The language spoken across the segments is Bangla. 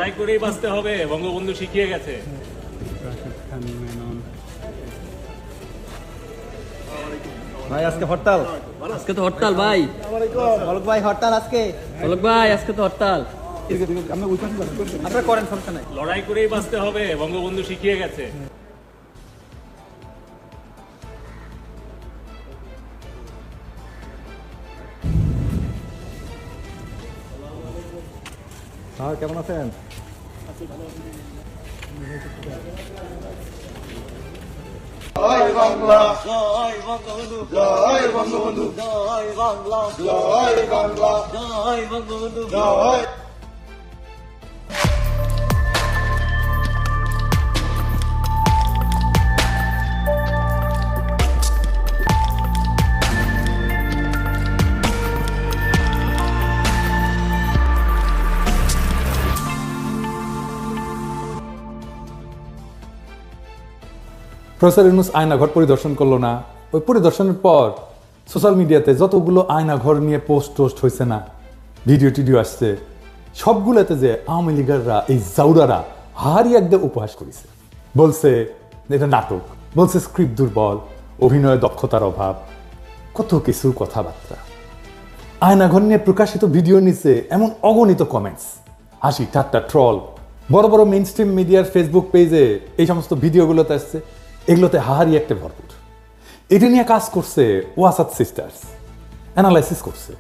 লড়াই করেই বাঁচতে হবে, বঙ্গবন্ধু শিখিয়ে গেছে। ভাই আজকে হরতাল। আজকে তো হরতাল ভাই। অলক ভাই হরতাল আজকে। অলক ভাই আজকে তো হরতাল। আপনারা করেন, সমস্যা নাই। লড়াই করেই বাঁচতে হবে, বঙ্গবন্ধু শিখিয়ে গেছে। স্যার কেমন আছেন? জয় বাংলা, জয় বঙ্গবন্ধু, জয় বঙ্গবন্ধু, জয় বাংলা, জয় বাংলা, জয় বঙ্গবন্ধু, জয়। প্রফেসর ইউনূস আয়নাঘর পরিদর্শন করলো না। ওই পরিদর্শনের পর সোশ্যাল মিডিয়াতে যতগুলো আয়নাঘর নিয়ে পোস্ট হয়েছে না, ভিডিও টিডিও আসছে, সবগুলোতে যে আওয়ামী লীগাররা, এই জাউরারা হারি একদম উপহাস করেছে। বলছে এটা নাটক, বলছে স্ক্রিপ্ট দুর্বল, অভিনয় দক্ষতার অভাব, কত কিছু কথাবার্তা। আয়নাঘর নিয়ে প্রকাশিত ভিডিও নিচে এমন অগণিত কমেন্টস, হাসি ঠাট্টা, ট্রল। বড় বড় মেইন স্ট্রিম মিডিয়ার ফেসবুক পেজে এই সমস্ত ভিডিওগুলোতে আসছে, এগুলোতে হাহারি একটা ভরপুর। এটা নিয়ে কাজ করছে ওয়াসাদ সিস্টার্স, অ্যানালাইসিস করছে,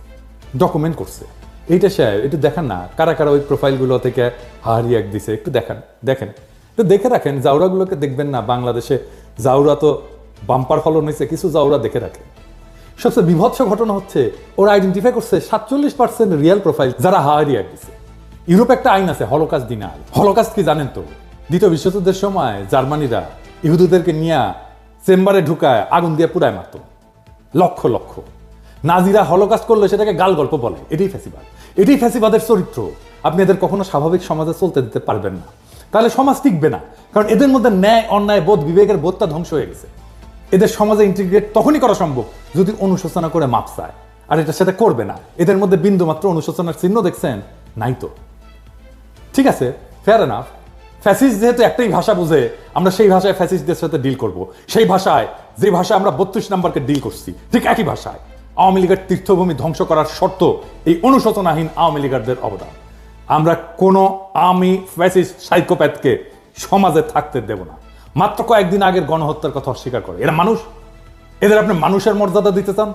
ডকুমেন্ট করছে। এইটা সাহেব একটু দেখান না, কারা কারা ওই প্রোফাইলগুলো থেকে হাহারি এক দিছে, একটু দেখেন একটু দেখে রাখেন। জাউরাগুলোকে দেখবেন না, বাংলাদেশে জাউরা তো বাম্পার ফলন হয়েছে, কিছু জাউরা দেখে রাখেন। সবচেয়ে বিভৎস ঘটনা হচ্ছে ওরা আইডেন্টিফাই করছে 47% রিয়েল প্রোফাইল যারা হাহারি এক দিছে। ইউরোপে একটা আইন আছে হলোকাস্ট ডিনায়াল। হলোকাস্ট কি জানেন তো? দ্বিতীয় বিশ্বযুদ্ধের সময় জার্মানিরা ইহুদিদেরকে নিয়ে চেম্বারে ঢুকায় আগুন দিয়ে পুড়ায় মারত লক্ষ লক্ষ। নাজিরা হলোকাস্ট করলে সেটাকে গাল গল্প বলে। এটাই ফ্যাসিবাদ, এটাই ফ্যাসিবাদের চরিত্র। আপনি এদের কখনো স্বাভাবিক সমাজে চলতে দিতে পারবেন না, তাহলে সমাজ টিকবে না। কারণ এদের মধ্যে ন্যায় অন্যায় বোধ, বিবেকের বোধটা ধ্বংস হয়ে গেছে। এদের সমাজে ইন্টিগ্রেট তখনই করা সম্ভব যদি অনুশোচনা করে মাপ চায়, আর এটা সেটা করবে না। এদের মধ্যে বিন্দুমাত্র অনুশোচনার চিহ্ন দেখছেন? নাই তো। ঠিক আছে, ফেয়ার এনাফ। ফ্যাসিস্ট যেহেতু একটাই ভাষা বুঝে, আমরা সেই ভাষায় ফ্যাসিস্টদের সাথে ডিল করব। সেই ভাষায়, যে ভাষায় আমরা 32 নম্বরকে ডিল করছি, ঠিক একই ভাষায় আওয়ামী লীগের তীর্থভূমি ধ্বংস করার শর্ত এই অনুশোচনাহীন আওয়ামী লীগারদের অবদান। আমরা কোনো আওয়ামী ফ্যাসিস্ট সাইকোপ্যাথকে সমাজে থাকতে দেব না। মাত্র কয়েকদিন আগের গণহত্যার কথা অস্বীকার করে। এরা মানুষ? এদের আপনি মানুষের মর্যাদা দিতে চান?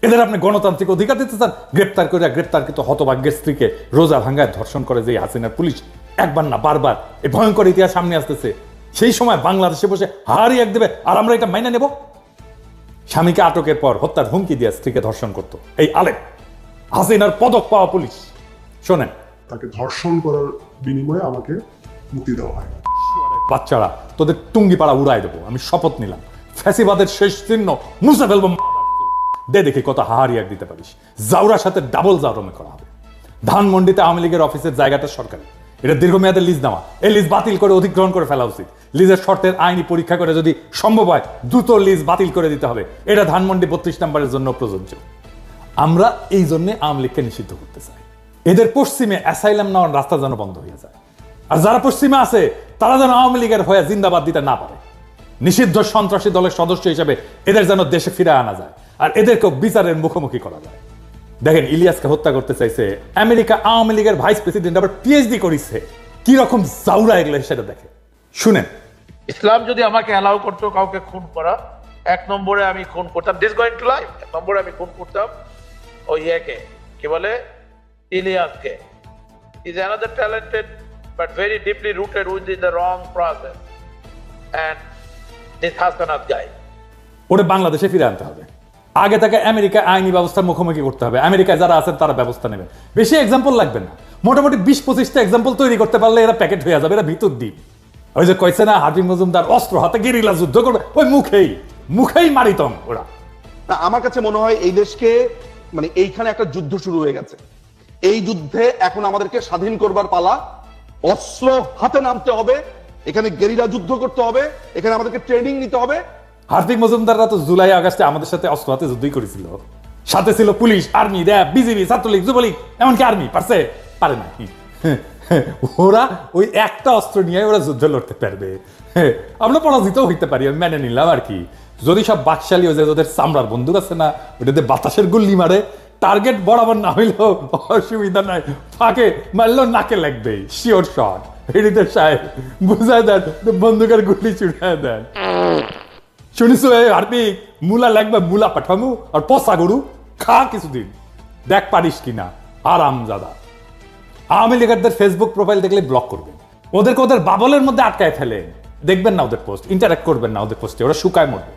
এদের আপনি গণতান্ত্রিক অধিকার দিতে চান? গ্রেপ্তার করে গ্রেপ্তারকৃত হতভাগ্যের স্ত্রীকে রোজা ভাঙ্গায় ধর্ষণ করে যে হাসিনার পুলিশ একবার না বারবার এই ভয়ঙ্কর ইতিহাস সামনে আসতেছে, সেই সময় বাংলাদেশে বসে হারি এক দেবে আর আমরা এটা মাইনে নেব? স্বামীকে আটকের পর হত্যার হুমকি দিয়ে স্ত্রীকে ধর্ষণ করত এই আলেম হাসিনার পদক পাওয়া পুলিশ। শোনেন, তাকে ধর্ষণ করার বিনিময়ে আমাকে মুক্তি দেওয়া হয়। বাচ্চারা তোদের টুঙ্গি পাড়া উড়াই দেবো, আমি শপথ নিলাম। ফ্যাসিবাদের শেষ চিহ্ন মুছে ফেলবো। দে দেখি কত হাহারি এক দিতে পারিস। জাউরার সাথে ডাবল জাউরমে করা হবে। ধানমন্ডিতে আওয়ামী লীগের অফিসের জায়গাটা সরকারি, এটা দীর্ঘমেয়াদের লিজ নেওয়া। এই লিজ বাতিল করে অধিগ্রহণ করে ফেলা উচিত। লিজের শর্তের আইনি পরীক্ষা করে যদি সম্ভব হয় দ্রুত লিজ বাতিল করে দিতে হবে। এটা ধানমন্ডি 32 নম্বরের জন্য প্রযোজ্য। আমরা এই জন্য আওয়ামী লীগকে নিষিদ্ধ করতে চাই। এদের পশ্চিমে অ্যাসাইলাম নেওয়ার রাস্তা যেন বন্ধ হয়ে যায়, আর যারা পশ্চিমে আছে তারা যেন আওয়ামী লীগের হয়ে জিন্দাবাদ দিতে না পারে। নিষিদ্ধ সন্ত্রাসী দলের সদস্য হিসেবে এদের যেন দেশে ফিরে আনা যায়, আর এদেরকেও বিচারের মুখোমুখি করা যায়। দেখেন, ইলিয়াসকে হত্যা করতে চাইছে আমেরিকা, আওয়ামী লীগের ভাইস প্রেসিডেন্ট আবার পিএইচডি করেছে। কি রকম জাউরা এগুলো সেটা দেখে শুনেন। ইসলাম যদি আমাকে অ্যালাউ করতো কাউকে খুন করা, 1 নম্বরে আমি খুন করতাম, দিস গোয়িং টু লাইফ। 1 নম্বরে আমি খুন করতাম ওই ইয়েকে, কি বলে, ইলিয়াসকে। Is another talented but very deeply rooted within the wrong process. And this Hasnat guy, ওরে বাংলাদেশে ফিরে আনতে হবে। আগে তাকে আমেরিকা আইনি ব্যবস্থার মুখোমুখি করতে হবে। আমেরিকায় যারা আছেন তারা ব্যবস্থা নেবে। বেশি এক্সাম্পল লাগবে না, মোটামুটি 20-25টা এক্সাম্পল তৈরি করতে পারলে এরা প্যাকেট হয়ে যাবে। এরা ভিতর দ্বীপ। ওই যে কইছে না হাবিব মজুমদার অস্ত্র হাতে গেরিলা যুদ্ধ করবে, ওই মুখেই মারিতম ওরা। না, আমার কাছে মনে হয় এই দেশকে, মানে এইখানে একটা যুদ্ধ শুরু হয়ে গেছে। এই যুদ্ধে এখন আমাদেরকে স্বাধীন করবার পালা। অস্ত্র হাতে নামতে হবে, এখানে গেরিলা যুদ্ধ করতে হবে, এখানে আমাদেরকে ট্রেনিং নিতে হবে। হার্দিক মজুমদাররা তো জুলাই আগস্টে আমাদের সাথে অস্ত্র হাতে যুদ্ধই করেছিল। সাথে ছিল police, army, RAB, BGB, Chhatra League, Jubo League, এমনকি আর্মি। পারে না। ওরা ওই একটা অস্ত্র নিয়ে ওরা যুদ্ধ লড়তে পারবে। আমরা পরাজিত হইতে পারি, আমি মেনে নিলাম আর কি। যদি সব বাকশালী হয়ে যায়, ওদের চামড়ার বন্দুক আছে না, ওটাতে বাতাসের গুল্লি মারে, টার্গেট বরাবর না হইলেও অসুবিধা নাই, ফাঁকে মারলেও নাকে লাগবে, শিওর শট। হৃদয় সাহেব বুঝায় দেন, বন্দুকের গুলি ছুড়ায় দেন। শুনিস হার্দিক, মুলা লাগবে, মুলা পাঠামু আর পচা গরু খা কিছুদিন, দেখ পারিস কিনা। আরামজাদা আওয়ামী লীগারদের ফেসবুক প্রোফাইল দেখলে ব্লক করবেন, ওদেরকে ওদের বাবলের মধ্যে আটকায় ফেলেন, দেখবেন না ওদের পোস্ট, ইন্টারাক্ট করবেন না ওদের পোস্টে, ওরা শুকায় মরবে।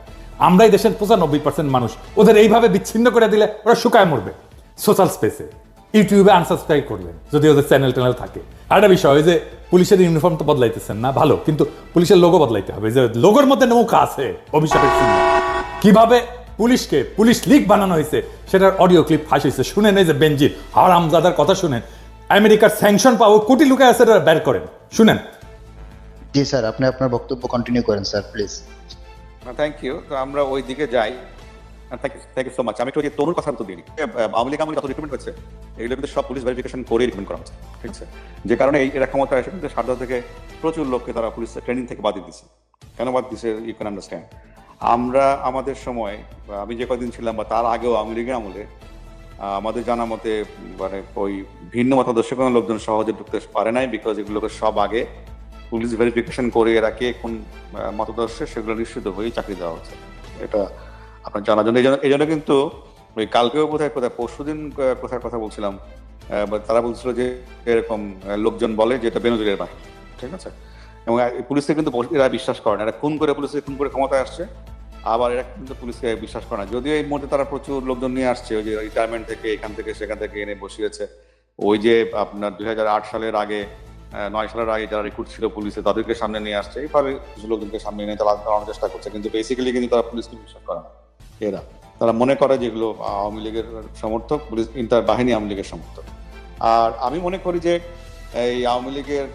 আমরাই দেশের 95% মানুষ, ওদের এইভাবে বিচ্ছিন্ন করে দিলে ওরা শুকায় মরবে। সোশ্যাল স্পেসে ইউটিউবে আনসাবস্ক্রাইব করবেন যদি ওদের চ্যানেল ট্যানেল থাকে। আর একটা বিষয়, ওই যে পুলিশের ইউনিফর্ম তো বদলাইতেছেন না, ভালো, কিন্তু পুলিশের লোগো বদলাইতে হবে। যে লোগোর মধ্যে নৌকা আছে, অভিশাপের চিহ্ন। কিভাবে পুলিশকে পুলিশ লীগ বানানো হয়েছে সেটার অডিও ক্লিপ ফাঁস হয়েছে, শুনেন। এই যে বেনজির হারামজাদার কথা শুনেন, আমেরিকার স্যাংশন পাওয়া কোটি লুকে আছে, বের করেন, শুনেন। জি স্যার, আপনি আপনার বক্তব্য কন্টিনিউ করেন স্যার, প্লিজ। Thank you. তো আমরা ওই দিকে যাই। Thank you so much. আমি একটু যে তরুণ কথা তো দিই, আওয়ামী লীগ যত রিক্রুটমেন্ট হচ্ছে এগুলো কিন্তু সব পুলিশ ভেরিফিকেশন করে রিক্রুটমেন্ট করা হচ্ছে, ঠিক আছে? যে কারণে এরা ক্ষমতা এসে কিন্তু সারদা থেকে প্রচুর লোককে তারা পুলিশ ট্রেনিং থেকে বাদ দিচ্ছে। কেন বাদ দিচ্ছে ইউ ক্যান আন্ডারস্ট্যান্ড। আমরা আমাদের সময়, আমি যে কদিন ছিলাম বা তার আগেও আওয়ামী লীগের আমলে আমাদের জানা মতে মানে ওই ভিন্ন মতাদর্শ কোনো লোকজন সহজে ঢুকতে পারে নাই, বিকজ এগুলোকে সব আগে পুলিশ ভেরিফিকেশন করে এরা কে কোন মতাদর্শে সেগুলো নিশ্চিত হয়েই চাকরি দেওয়া হচ্ছে। এটা আপনার জানার জন্য। এই জন্য কিন্তু ওই কালকেও কোথায় পরশুদিন কোথায় কথা বলছিলাম, তারা বলছিল যে এরকম লোকজন বলে যে এটা বেনজিরের বাহিনী, ঠিক আছে? এবং পুলিশকে কিন্তু এরা বিশ্বাস করে না, এরা খুন করে ক্ষমতায় আসছে, আবার এরা কিন্তু পুলিশকে বিশ্বাস করে না। যদিও এই মুহূর্তে তারা প্রচুর লোকজন নিয়ে আসছে, ওই যে রিটায়ারমেন্ট থেকে এখান থেকে সেখান থেকে এনে বসিয়েছে। ওই যে আপনার 2008 সালের আগে 9 সালের আগে যারা রিক্রুট ছিল পুলিশে তাদেরকে সামনে নিয়ে আসছে, এইভাবে কিছু লোকজনকে সামনে নিয়ে তারা দাঁড়ানোর চেষ্টা করছে, কিন্তু বেসিক্যালি কিন্তু তারা পুলিশকে বিশ্বাস করে না। তারা মনে করে যেগুলো আওয়ামী লীগের সমর্থক, পুলিশ ইন্টার বাহিনী আওয়ামী লীগের সমর্থক। আর আমি মনে করি যে এই আওয়ামী লীগের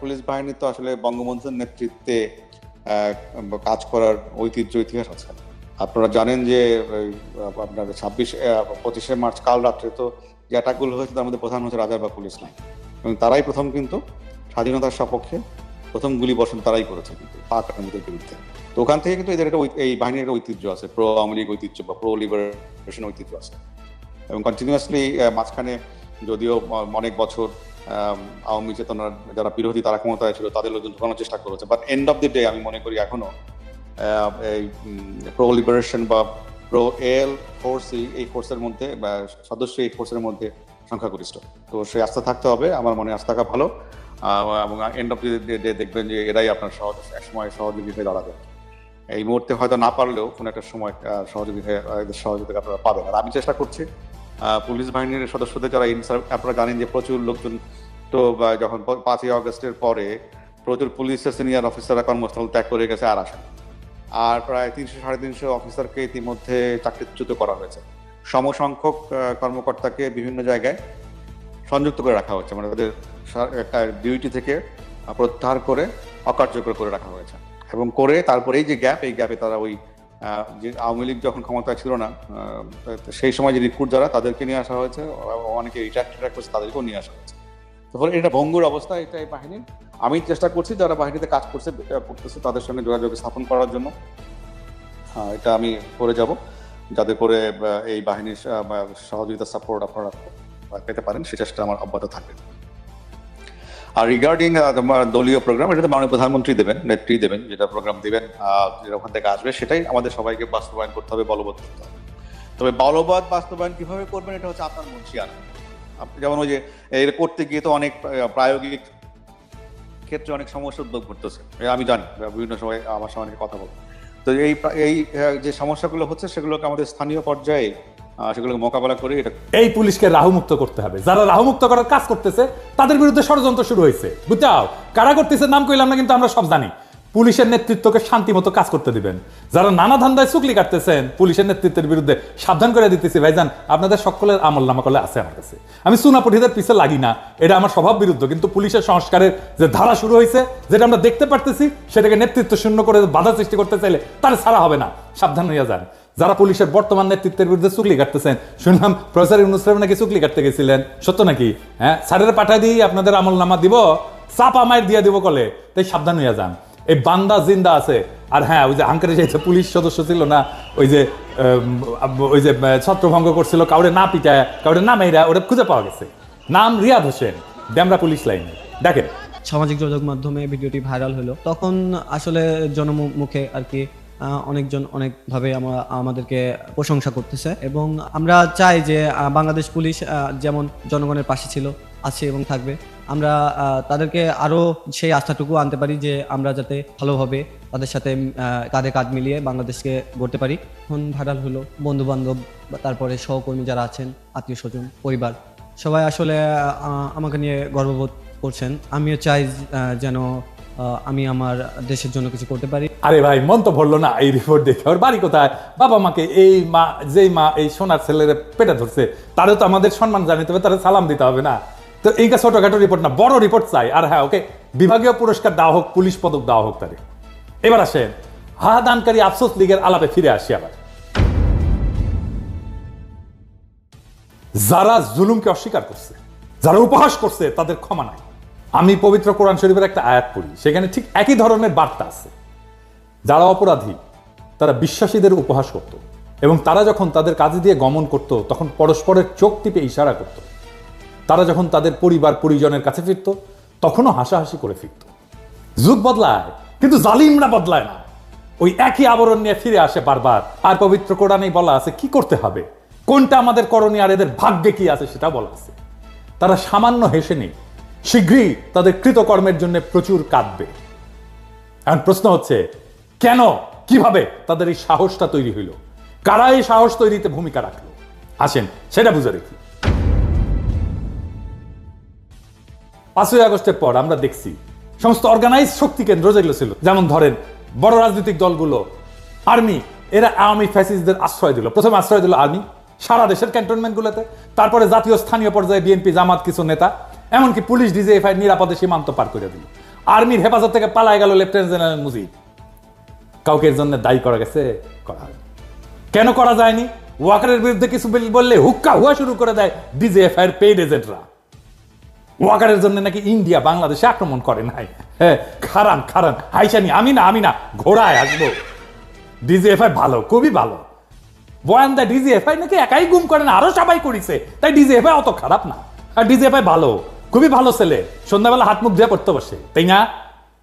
পুলিশ বাহিনী তো আসলে বঙ্গবন্ধুর নেতৃত্বে কাজ করার ঐতিহ্য ইতিহাস আছে। আপনারা জানেন যে আপনার 25শে মার্চ কাল রাত্রে তো যে অ্যাটাকগুলো হয়েছে তার মধ্যে প্রধান হচ্ছে রাজারবাগ পুলিশ লাইন, এবং তারাই প্রথম কিন্তু স্বাধীনতার সপক্ষে প্রথম গুলি বর্ষণ তারাই করেছে কিন্তু পাক আর্মিদের বিরুদ্ধে। তো ওখান থেকে কিন্তু এদের এই বাহিনীর একটা ঐতিহ্য আছে, প্রো আওয়ামী লীগ ঐতিহ্য বা প্রো লিবারেশন ঐতিহ্য আছে, এবং কন্টিনিউয়াসলি মাঝখানে যদিও অনেক বছর আওয়ামী চেতনার যারা বিরোধী তারা ক্ষমতায় ছিল তাদের লোকজন ঢোকানোর চেষ্টা করেছে, but end of the day আমি মনে করি এখনো এই প্রো লিবারেশন বা প্রো এল ফোর্স এই ফোর্সের মধ্যে বা সদস্য এই ফোর্সের মধ্যে সংখ্যাগরিষ্ঠ। তো সেই আস্থা থাকতে হবে, আমার মনে আস্থা থাকা ভালো, এবং এন্ড অফ দি ডে দেখবেন যে এরাই আপনার একসময় সহযোগী হয়ে দাঁড়াবে। এই মুহূর্তে হয়তো না পারলেও কোনো একটা সময় সহযোগিতা আপনারা পাবেন। আর আমি চেষ্টা করছি পুলিশ বাহিনীর সদস্যদের যারা আপনারা জানেন যে প্রচুর লোকজন তো যখন 5ই আগস্টের পরে প্রচুর পুলিশের সিনিয়র অফিসাররা কর্মস্থল ত্যাগ করে গেছে আর আসেন, আর প্রায় 300-350 অফিসারকে ইতিমধ্যে চাকরিচ্যুত করা হয়েছে। সমসংখ্যক কর্মকর্তাকে বিভিন্ন জায়গায় সংযুক্ত করে রাখা হচ্ছে, মানে তাদের ডিউটি থেকে প্রত্যাহার করে অকার্যকর করে রাখা হয়েছে, এবং করে তারপরে এই যে এই গ্যাপে তারা ওই যে আওয়ামী লীগ যখন ক্ষমতায় ছিল না সেই সময় যে রিক্রুট যারা তাদেরকে নিয়ে আসা হয়েছে, অনেকে রিটায়ার করছে তাদেরকেও নিয়ে আসা হয়েছে। তো ফলে এটা ভঙ্গুর অবস্থা এটা এই বাহিনীর। আমি চেষ্টা করছি যারা বাহিনীতে কাজ করতেছে তাদের সঙ্গে যোগাযোগ স্থাপন করার জন্য, এটা আমি করে যাব, যাতে করে এই বাহিনীর সহযোগিতা সাপোর্ট আপনারা পেতে পারেন, সে চেষ্টা আমার অব্যাহত থাকবে। আর রিগার্ডিং দলীয় প্রোগ্রাম, এটা তো মাননীয় প্রধানমন্ত্রী দেবেন, নেত্রী দেবেন, যেটা প্রোগ্রাম দেবেন যেটা ওখান থেকে আসবে সেটাই আমাদের সবাইকে বাস্তবায়ন করতে হবে, বলবৎ করতে হবে। তবে বলবৎ বাস্তবায়ন কিভাবে করবেন এটা হচ্ছে আপনার মনসিয়ানা। আপনি যেমন ওই যে এর করতে গিয়ে তো অনেক প্রায়োগিক ক্ষেত্রে অনেক সমস্যা উদ্ভব করতেছে, আমি জানি, বিভিন্ন সময় আমার সঙ্গে অনেকে কথা বলে। তো এই যে সমস্যাগুলো হচ্ছে সেগুলোকে আমাদের স্থানীয় পর্যায়ে সেগুলোকে মোকাবেলা করে এটা এই পুলিশকে রাহুমুক্ত করতে হবে। যারা রাহুমুক্ত করার কাজ করতেছে তাদের বিরুদ্ধে ষড়যন্ত্র শুরু হয়েছে, বুঝছাও? কারা করতেছে নাম কইলাম না, কিন্তু আমরা সব জানি। পুলিশের নেতৃত্বকে শান্তি মতো কাজ করতে দিবেন। যারা নানা ধান্দায় চুকলি কাটতেছেন পুলিশের নেতৃত্বের বিরুদ্ধে সাবধান করে দিতেছি, ভাইজান আপনাদের সকলের আমল নামা করলে আছে আমার কাছে। আমি সুনাপঠিদের পিছে লাগি না, এটা আমার স্বভাব বিরুদ্ধ, কিন্তু পুলিশের সংস্কারের যে ধারা শুরু হয়েছে যেটা আমরা দেখতে পারতেছি সেটাকে নেতৃত্ব শূন্য করে বাধা সৃষ্টি করতে চাইলে তার ছাড়া হবে না, সাবধান হইয়া যান। যারা পুলিশের বর্তমান নেতৃত্বের বিরুদ্ধে চুগলি কাটতেছেন। শুনলাম প্রফেসর ইউনূস সাহেব নাকি চুগলি কাটতে গেছিলেন, সত্য নাকি? হ্যাঁ, স্যারের পাঠায় দিয়ে আপনাদের আমল নামা দিব, চাপা মায়ের দিয়ে দিব কলে, তাই সাবধান হইয়া যান। এই বান্দা জিন্দা আছে। আর হ্যাঁ, ওই যে আঙ্কারে যে পুলিশ সদস্য ছিল না, ওই যে ছত্রভঙ্গ করছিল, কাউরে না পিটায় কাউরে না মেয়েরা, ওটা খুঁজে পাওয়া গেছে। নাম রিয়াদ হোসেন, ডেমরা পুলিশ লাইনে। দেখেন, সামাজিক যোগাযোগ মাধ্যমে ভিডিওটি ভাইরাল হলো, তখন আসলে জনমুখে আর কি অনেকজন অনেকভাবে আমাদেরকে প্রশংসা করতেছে, এবং আমরা চাই যে বাংলাদেশ পুলিশ যেমন জনগণের পাশে ছিল, আছে এবং থাকবে, আমরা তাদেরকে আরও সেই আস্থাটুকু আনতে পারি যে আমরা যাতে ভালোভাবে তাদের সাথে কাঁধে কাঁধ মিলিয়ে বাংলাদেশকে গড়তে পারি। এখন ভাইরাল হলো, বন্ধু বান্ধব, তারপরে সহকর্মী যারা আছেন, আত্মীয় স্বজন, পরিবার, সবাই আসলে আমাকে নিয়ে গর্ববোধ করছেন। আমিও চাই যেন আমি আমার দেশের জন্য কিছু করতে পারি। আরে ভাই, মন তো ভরলো না এই রিপোর্ট দেখে। ওর বাড়ি কোথায়? বাবা মাকে, এই মা, যেই মা এই সোনার ছেলের পেটে ধরছে, তারও তো আমাদের সম্মান জানাতে হবে, তারা সালাম দিতে হবে না? তো এইটা ছোটখাটো রিপোর্ট না, বড় রিপোর্ট চাই। আর হ্যাঁ, ওকে বিভাগীয় পুরস্কার দেওয়া হোক, পুলিশ পদক দেওয়া হোক তারে। এবার আসেন হাদানকারী আফসোস লীগের আলাপে ফিরে আসি। আবার যারা জুলুমকে অস্বীকার করছে, যারা উপহাস করছে, তাদের ক্ষমা নাই। আমি পবিত্র কোরআন শরীফের একটা আয়াত পড়ি, সেখানে ঠিক একই ধরনের বার্তা আছে। যারা অপরাধী তারা বিশ্বাসীদের উপহাস করত, এবং তারা যখন তাদের কাজে দিয়ে গমন করত তখন পরস্পরের চোখ টিপে ইশারা করত। তারা যখন তাদের পরিবার পরিজনের কাছে ফিরত তখনও হাসাহাসি করে ফিরত। যুগ বদলায় কিন্তু জালিমরা বদলায় না, ওই একই আবরণ নিয়ে ফিরে আসে বারবার। আর পবিত্র কোরআনেই বলা আছে কি করতে হবে, কোনটা আমাদের করণীয়, আর এদের ভাগ্যে কি আছে সেটা বলা আছে। তারা সামান্য হেসে নেই, শীঘ্রই তাদের কৃতকর্মের জন্য প্রচুর কাঁদবে। এখন প্রশ্ন হচ্ছে, কেন, কিভাবে তাদের এই সাহসটা তৈরি হইল? কারা এই সাহস তৈরিতে ভূমিকা রাখলো? আসেন সেটা বুঝে দেখি। 5ই আগস্টের পর আমরা দেখছি সমস্ত অর্গানাইজ শক্তি কেন্দ্র যেগুলো ছিল, যেমন ধরেন বড় রাজনৈতিক দলগুলো, আর্মি, এরা আওয়ামী ফ্যাসিস্টদের আশ্রয় দিল। প্রথমে আশ্রয় দিল আর্মি সারা দেশের ক্যান্টনমেন্টগুলোতে, তারপরে জাতীয় স্থানীয় পর্যায়ে বিএনপি, জামাত, কিছু নেতা, এমনকি পুলিশ ডিজিএফআই নিরাপদে সীমান্ত পার করে দিল। আর্মির হেফাজত থেকে পালায় গেল লেফটেন্যান্ট জেনারেল মুজিব। কাউকে এর জন্য দায়ী করা গেছে? করা হয়। কেন করা যায়নি? ওয়াকারের বিরুদ্ধে কিছু বললে হুক্কা হুয়া শুরু করে দেয় ডিজিএফআই এর পেইড এজেন্টরা। ওয়াকারের জন্য নাকি ইন্ডিয়া বাংলাদেশে আক্রমণ করে নাই। হ্যাঁ, খারান হাইসানি, আমি না ঘোড়ায় আসবো। ডিজিএফআই ভালো, খুবই ভালো। বয়ান দেয় ডিজিএফআই নাকি একাই গুম করে না, আরো সবাই করেছে, তাই ডিজিএফআই অত খারাপ না। আর ডিজিএফআই ভালো, খুবই ভালো ছেলে, সন্ধ্যাবেলা হাত মুখ দিয়ে পড়তে বসে, তাই না?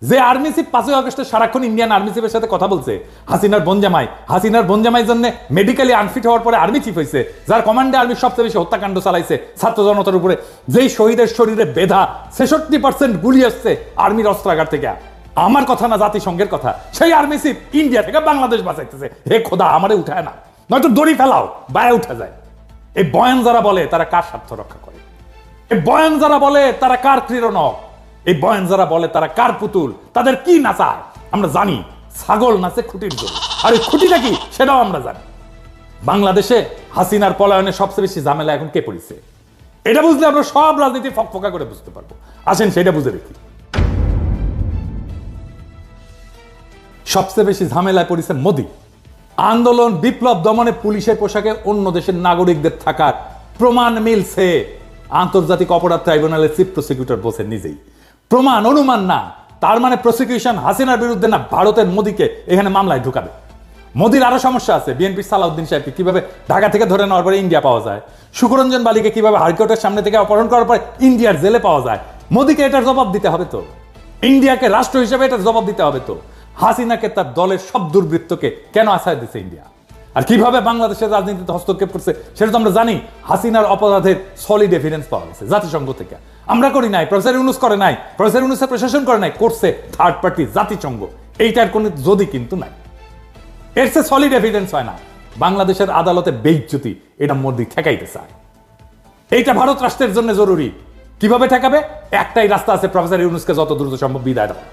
যে আর্মি চিফ 5ই আগস্টে সারাক্ষণ ইন্ডিয়ান আর্মি চিফের সাথে কথা বলছে, হাসিনার বনজামাই জন্য মেডিকেলি আনফিট হওয়ার পরে আর্মি চিফ হয়েছে, যার কমান্ডে আর্মি সবচেয়ে বেশি হত্যাকাণ্ড চালাইছে ছাত্র জনতার উপরে, যেই শহীদের শরীরে বেধা 66% গুলি আসছে আর্মির অস্ত্রাগার থেকে। আমার কথা না, জাতিসংঘের কথা। সেই আর্মি চিফ ইন্ডিয়া থেকে বাংলাদেশ বাঁচাইতেছে। হে খোদা, আমারে উঠায় না, নয়তো দড়ি ফেলাও, বায়ে উঠা যায়। এই বয়ান যারা বলে তারা কার স্বার্থ রক্ষা করে? এই বয়ান যারা বলে তারা কার ক্রীড়নক? এই বয়ান যারা বলে তারা কার পুতুল? তাদের কি নাচায় আমরা জানি। ছাগল নাচে খুঁটির জন্য, আর এই খুঁটিটা কি সেটাও আমরা জানি। বাংলাদেশে হাসিনার পলায়নে সবচেয়ে বেশি ঝামেলা এখন কে পড়েছে? এটা বুঝলে আমরা সব রাজনীতি ফকফকা করে বুঝতে পারবো। আসেন সেটা বুঝে দেখি। সবচেয়ে বেশি ঝামেলায় পড়েছে মোদি। আন্দোলন, বিপ্লব দমনে পুলিশের পোশাকে অন্য দেশের নাগরিকদের থাকার প্রমাণ মিলছে। আন্তর্জাতিক অপরাধ ট্রাইব্যুনালের চিফ প্রসিকিউটর বলছেন নিজেই, প্রমাণ, অনুমান না। তার মানে প্রসিকিউশন হাসিনার বিরুদ্ধে না, ভারতের মোদিকে এখানে মামলায় ঢুকাবে। মোদির আরো সমস্যা আছে। বিএনপির সালাউদ্দিন সাহেবকে কিভাবে ঢাকা থেকে ধরে নেওয়ার পরে ইন্ডিয়া পাওয়া যায়, সুকরঞ্জন বালিকে কিভাবে হাইকোর্টের সামনে থেকে অপহরণ করার পরে ইন্ডিয়ার জেলে পাওয়া যায়। মোদিকে এটার জবাব দিতে হবে তো, ইন্ডিয়াকে রাষ্ট্র হিসেবে এটার জবাব দিতে হবে তো। হাসিনাকে, তার দলের সব দুর্বৃত্তকে কেন আশ্রয় দিচ্ছে ইন্ডিয়া? আর কিভাবে বাংলাদেশের রাজনীতিতে হস্তক্ষেপ করছে সেটা তো আমরা জানি। হাসিনার অপরাধের সলিড এভিডেন্স পাওয়া গেছে জাতিসংঘ থেকে। আমরা করি নাই, প্রফেসর ইউনূস করে নাই, প্রফেসর ইউনূসের প্রশাসন করে নাই, করছে থার্ড পার্টি জাতিসংঘ। এইটার কোনো যদি কিন্তু নাই, এর সে সলিড এভিডেন্স হয় না। বাংলাদেশের আদালতে বেইজ্জতি, এটা মোদি ঠেকাইতে চায়। এইটা ভারত রাষ্ট্রের জন্য জরুরি। কিভাবে ঠেকাবে? একটাই রাস্তা আছে, প্রফেসর ইউনূসকে যত দ্রুত সম্ভব বিদায় দেওয়া।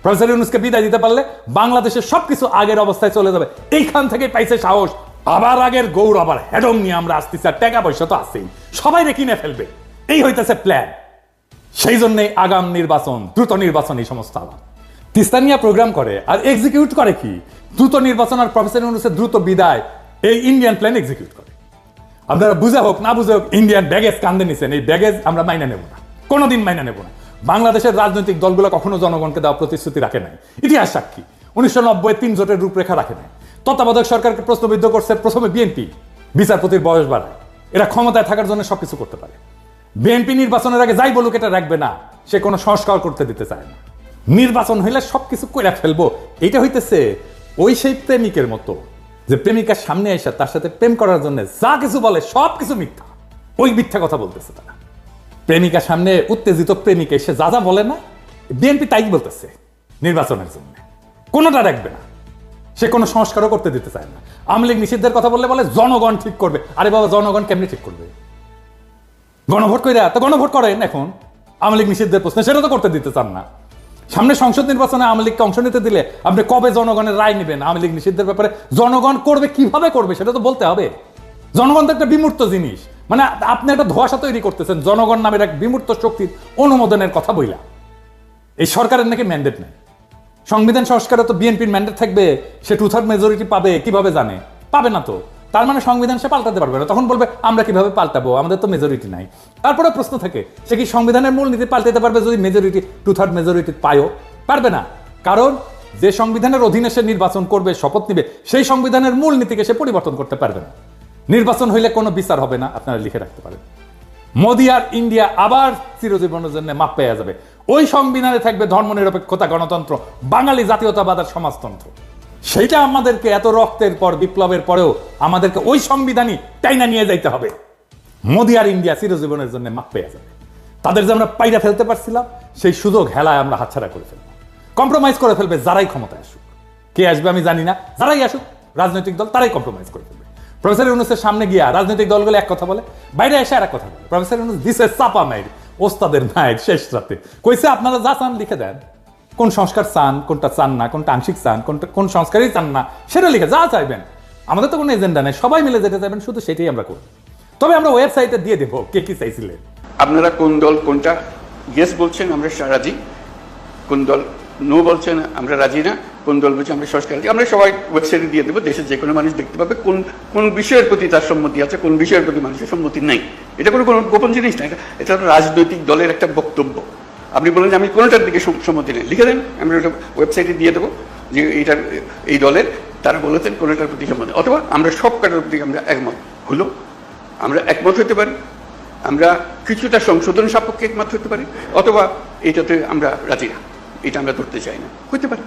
প্রফেসর ইউনূসকে বিদায় দিতে পারলে বাংলাদেশের সবকিছু আগের অবস্থায় চলে যাবে। এইখান থেকে পাইছে সাহস। আবার আগের গৌর, আবার হেডম নিয়ে আমরা আসতেছি। আর টাকা পয়সা তো আছেই, সবাই কিনে ফেলবে, এই হইতেছে প্ল্যান। সেই জন্যই আগাম নির্বাচন, দ্রুত নির্বাচন, এই সমস্ত আলাপ তিস্তানিয়া প্রোগ্রাম করে আর এক্সিকিউট করে কি? দ্রুত নির্বাচন আর প্রফেসর ইউনূসের দ্রুত বিদায়। এই ইন্ডিয়ান প্ল্যান এক্সিকিউট করে। আপনারা বুঝে হোক না বুঝে হোক ইন্ডিয়ান ব্যাগেজ কান্দে নিছেন, এই ব্যাগেজ আমরা মাইনা নেব না, কোনোদিন মাইনা নেব না। বাংলাদেশের রাজনৈতিক দলগুলো কখনো জনগণকে দেওয়া প্রতিশ্রুতি রাখে নাই, ইতিহাস সাক্ষী। 1990 3 জোটের রূপরেখা রাখে নাই। তত্ত্বাবধায়ক সরকারকে প্রশ্নবিদ্ধ করছে প্রথমে বিএনপি, বিচারপতির বয়স বাড়ায়। এরা ক্ষমতায় থাকার জন্য সবকিছু করতে পারে। বিএনপি নির্বাচনের আগে যাই বলুক এটা রাখবে না, সে কোনো সংস্কার করতে দিতে চায় না। নির্বাচন হইলে সবকিছু কইরা ফেলবো, এইটা হইতেছে ওই সেই প্রেমিকের মতো, যে প্রেমিকার সামনে এসে তার সাথে প্রেম করার জন্য যা কিছু বলে সব কিছু মিথ্যা, ওই মিথ্যা কথা বলতেছে তারা। প্রেমিকার সামনে উত্তেজিত প্রেমিকা এসে যা যা বলে না, বিএনপি তাই বলতেছে নির্বাচনের জন্য, কোনোটা রাখবে না, সে কোনো সংস্কারও করতে দিতে চায় না। আওয়ামী লীগ নিষিদ্ধের কথা বললে বলে জনগণ ঠিক করবে। আরে বাবা, জনগণ কেমনি ঠিক করবে? গণভোট কইরা তো গণভোট করেন এখন আওয়ামী লীগ নিষিদ্ধের প্রশ্নে, সেটা তো করতে দিতে চান না। সামনে সংসদ নির্বাচনে আওয়ামী লীগকে অংশ নিতে দিলে আপনি কবে জনগণের রায় নেবেন আওয়ামী লীগ নিষিদ্ধের ব্যাপারে? জনগণ করবে, কিভাবে করবে সেটা তো বলতে হবে। জনগণ তো একটা বিমূর্ত জিনিস, মানে আপনি একটা ধোঁয়াশা তৈরি করতেছেন জনগণ নামের এক বিমূর্ত শক্তির অনুমোদনের কথা বইলা। এই সরকারের নাকি ম্যান্ডেট নেই। সংবিধান সংস্কারে তো বিএনপির ম্যান্ডেট থাকবে, সে 2/3 মেজরিটি পাবে, কিভাবে জানে? পাবে না তো, তার মানে সংবিধান সে পাল্টাতে পারবে না। তখন বলবে আমরা কিভাবে পাল্টাবো, আমাদের তো মেজরিটি নাই। তারপরে প্রশ্ন থাকে, সে কি সংবিধানের মূলনীতি পাল্টাতে পারবে যদি মেজরিটি 2/3 মেজরিটি পায়ও? পারবে না, কারণ যে সংবিধানের অধীনে সে নির্বাচন করবে, শপথ নিবে, সেই সংবিধানের মূলনীতিকে সে পরিবর্তন করতে পারবে না। নির্বাচন হইলে কোনো বিচার হবে না, আপনারা লিখে রাখতে পারেন। মোদি আর ইন্ডিয়া আবার চিরজীবনের জন্য মাপ পেয়ে যাবে। ওই সংবিধানে থাকবে ধর্মনিরপেক্ষতা, গণতন্ত্র, বাঙালি জাতীয়তাবাদ আর সমাজতন্ত্র। সেইটা আমাদেরকে এত রক্তের পর, বিপ্লবের পরেও আমাদেরকে ওই সংবিধানই টাইনা নিয়ে যাইতে হবে। মোদি আর ইন্ডিয়া চিরজীবনের জন্য মাপ পেয়ে যাবে। তাদের যে আমরা পাইরা ফেলতে পারছিলাম, সেই সুযোগ হেলায় আমরা হাতছাড়া করে ফেলবো। কম্প্রোমাইজ করে ফেলবে যারাই ক্ষমতায় আসুক। কে আসবে আমি জানি না, যারাই আসুক রাজনৈতিক দল তারাই কম্প্রোমাইজ করে ফেলবে। প্রফেসর ইউনূসের সামনে গিয়া রাজনৈতিক দলগুলো এক কথা বলে, বাইরে এসে আর এক কথা বলে। প্রফেসর ইউনূস দিছে চাপা মাইর, ওস্তাদের মায়ের শেষ রাতে কইছে আপনারা যা চান লিখে দেন, কোন সংস্কার চান, কোনটা চান না, কোনটা আংশিক চান, কোন সংস্কারই চান না, সেটা লিখে যা চাইবেন। আমাদের তো কোনো এজেন্ডা নেই, সবাই মিলে যেতে চাইবেন শুধু সেটাই আমরা করব। তবে আমরা ওয়েবসাইটে দিয়ে দেবো কে কি চাইছিলেন। আপনারা কোন দল কোনটা ইয়েস বলছেন আমরা রাজি, কোন দল নো বলছেন আমরা রাজি না, কোন দল বলছে আমরা সংস্কার রাজি, আমরা সবাই ওয়েবসাইটে দিয়ে দেবো। দেশের যে কোনো মানুষ দেখতে পাবে কোন কোন বিষয়ের প্রতি তার সম্মতি আছে, কোন বিষয়ের প্রতি মানুষের সম্মতি নাই। এটা কোনো গোপন জিনিস না, এটা রাজনৈতিক দলের একটা বক্তব্য। আপনি বলেন যে আমি কোনোটার দিকে সম্মতি নেই, লিখে দেন, আমরা ওটা ওয়েবসাইটে দিয়ে দেবো যে এইটার এই দলের তারা বলেছেন কোনোটার প্রতি সম্মতি, অথবা আমরা সব কাটার প্রতি আমরা একমত হলো, আমরা একমত হতে পারি, আমরা কিছুটা সংশোধন সাপেক্ষে একমত হতে পারি, অথবা এটাতে আমরা রাজি না, এটা আমরা ধরতে চাই না, হতে পারে।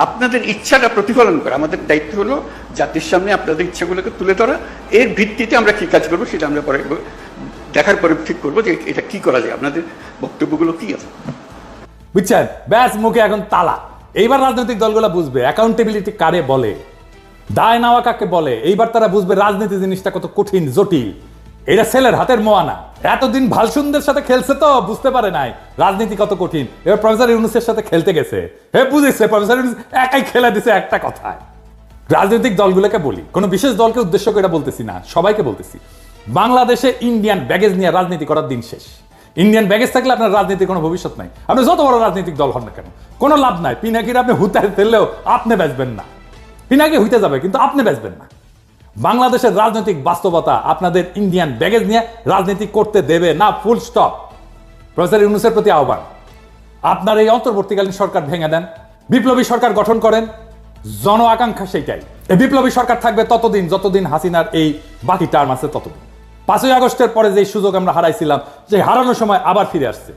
আপনাদের ইচ্ছাটা প্রতিফলন করা আমাদের দায়িত্ব হলো জাতির সামনে আপনাদের ইচ্ছাগুলোকে তুলে ধরা। এর ভিত্তিতে আমরা কি কাজ করবো সেটা আমরা পরে দেখার পরে ঠিক করবো যে এটা কি করা যায়, আপনাদের বক্তব্যগুলো কি আছে। বুঝছেন, ব্যাস মুখে এখন তালা। এইবার রাজনৈতিক দলগুলো বুঝবে অ্যাকাউন্টেবিলিটি কারে বলে, দায় নেওয়া কাকে বলে। এইবার তারা বুঝবে রাজনীতি জিনিসটা কত কঠিন, জটিল। এটা ছেলের হাতের মোয়ানা। এতদিন ভালসুন্দের সাথে খেলছে তো বুঝতে পারে নাই রাজনীতি কত কঠিন। এবার প্রফেসর ইউনূসের সাথে খেলতে গেছে, হে বুঝেছে প্রফেসর ইউনূস একাই খেলা দিছে একটা কথায়। রাজনৈতিক দলগুলোকে বলি, কোনো বিশেষ দলকে উদ্দেশ্য করে বলতেছি না, সবাইকে বলতেছি, বাংলাদেশে ইন্ডিয়ান ব্যাগেজ নিয়ে রাজনীতি করার দিন শেষ। ইন্ডিয়ান ব্যাগেজ থাকলে আপনার রাজনীতির কোনো ভবিষ্যৎ নাই। আপনি যত বড় রাজনৈতিক দল হন না কেন, কোনো লাভ নাই। পিনাকির আপনি হুতায় ফেললেও আপনি বেচবেন না, পিনাকি হইতে যাবে কিন্তু আপনি বেচবেন না। বাংলাদেশের রাজনৈতিক বাস্তবতা আপনাদের ইন্ডিয়ান ব্যাগেজ নিয়ে রাজনীতি করতে দেবে না, ফুল স্টপ। প্রফেসর ইউনূসের প্রতি আহ্বান, আপনার এই অন্তর্বর্তীকালীন সরকার ভেঙে দেন, বিপ্লবী সরকার গঠন করেন। জন আকাঙ্ক্ষা সেইটাই, এই বিপ্লবী সরকার থাকবে ততদিন যতদিন হাসিনার এই বাকি টার্ম আছে ততদিন। 5ই আগস্টের পরে যে সুযোগ আমরা হারাইছিলাম, যে হারানোর সময় আবার ফিরে আসছে।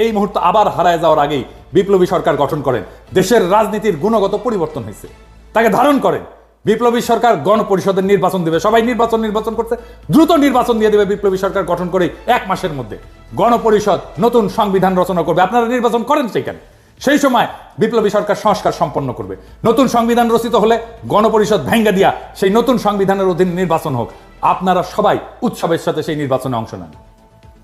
এই মুহূর্তে আবার হারায় যাওয়ার আগেই বিপ্লবী সরকার গঠন করেন। দেশের রাজনীতির গুণগত পরিবর্তন হয়েছে, তাকে ধারণ করেন। বিপ্লবী সরকার গণপরিষদের নির্বাচন দেবে, সবাই নির্বাচন করছে, দ্রুত নির্বাচন দিয়ে দেবে বিপ্লবী সরকার গঠন করে 1 মাসের মধ্যে। গণপরিষদ নতুন সংবিধান রচনা করবে, আপনারা নির্বাচন করেন সেইখানে। সেই সময় বিপ্লবী সরকার সংস্কার সম্পন্ন করবে। নতুন সংবিধান রচিত হলে গণপরিষদ ভেঙ্গা দিয়া সেই নতুন সংবিধানের অধীনে নির্বাচন হোক। আপনারা সবাই উৎসবের সাথে সেই নির্বাচনে অংশ নেন।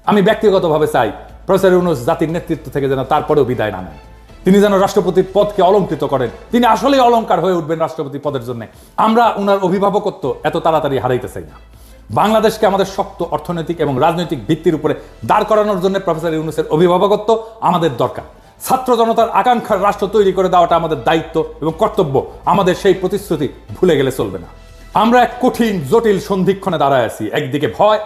আমি ব্যক্তিগতভাবে চাই প্রফেসর ইউনূস জাতির নেতৃত্ব থেকে যেন তারপরেও বিদায় না নেন। তিনি যেন রাষ্ট্রপতির পদকে অলঙ্কৃত করেন। তিনি আসলেই অলংকার হয়ে উঠবেন রাষ্ট্রপতি পদের জন্য। আমরা উনার অভিভাবকত্ব এত তাড়াতাড়ি হারাইতে চাই না। বাংলাদেশকে আমাদের শক্ত অর্থনৈতিক এবং রাজনৈতিক ভিত্তির উপরে দাঁড় করানোর জন্য প্রফেসর ইউনূসের অভিভাবকত্ব আমাদের দরকার। ছাত্র জনতার আকাঙ্ক্ষার রাষ্ট্র তৈরি করে দেওয়াটা আমাদের দায়িত্ব এবং কর্তব্য। আমাদের সেই প্রতিশ্রুতি ভুলে গেলে চলবে না। আমরা এক কঠিন জটিল সন্ধিক্ষণে দাঁড়ায় আছি, একদিকে ভয়,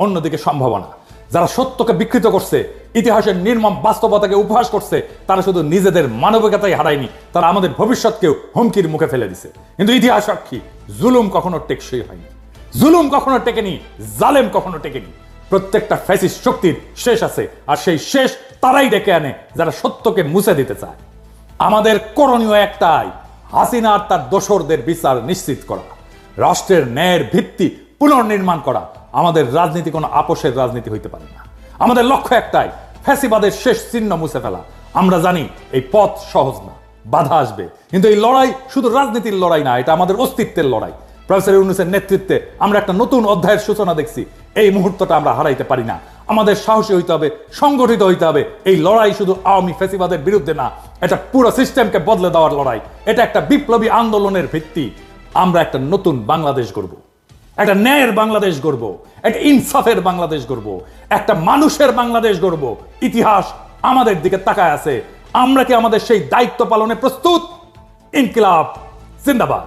অন্যদিকে সম্ভাবনা। যারা সত্যকে বিকৃত করছে, ইতিহাসের নির্মম বাস্তবতাকে উপহাস করছে, তারা শুধু নিজেদের মানবিকতাই হারায়নি, তারা আমাদের ভবিষ্যৎকেও হুমকির মুখে ফেলে দিছে। কিন্তু ইতিহাস সাক্ষী, জুলুম কখনো টেকসই হয়নি, জুলুম কখনো টেকেনি, জালেম কখনো টেকেনি। প্রত্যেকটা ফ্যাসিস্ট শক্তির শেষ আছে, আর সেই শেষ তারাই ডেকে আনে যারা সত্যকে মুছে দিতে চায়। আমাদের করণীয় একটাই, হাসিনা আর তার দোসরদের বিচার নিশ্চিত করা, রাষ্ট্রের ন্যায়ের ভিত্তি পুনর্নির্মাণ করা। আমাদের রাজনীতি কোনো আপোষের রাজনীতি হইতে পারে না। আমাদের লক্ষ্য একটাই, ফ্যাসিবাদের শেষ চিহ্ন মুছে ফেলা। আমরা জানি এই পথ সহজ না, বাধা আসবে, কিন্তু এই লড়াই শুধু রাজনীতির লড়াই না, এটা আমাদের অস্তিত্বের লড়াই। প্রফেসর ইউনূসের নেতৃত্বে আমরা একটা নতুন অধ্যায়ের সূচনা দেখছি। এই মুহূর্তটা আমরা হারাইতে পারি না। আমাদের সাহসী হইতে হবে, সংগঠিত হইতে হবে। এই লড়াই শুধু আওয়ামী ফ্যাসিবাদের বিরুদ্ধে না, এটা পুরো সিস্টেমকে বদলে দেওয়ার লড়াই। এটা একটা বিপ্লবী আন্দোলনের ভিত্তি। আমরা একটা নতুন বাংলাদেশ গড়ব, একটা ন্যায়ের বাংলাদেশ গড়ব, একটা ইনসাফের বাংলাদেশ গড়ব, একটা মানুষের বাংলাদেশ গড়ব। ইতিহাস আমাদের দিকে তাকায় আছে। আমরা কি আমাদের সেই দায়িত্ব পালনে প্রস্তুত? ইনকিলাব জিন্দাবাদ।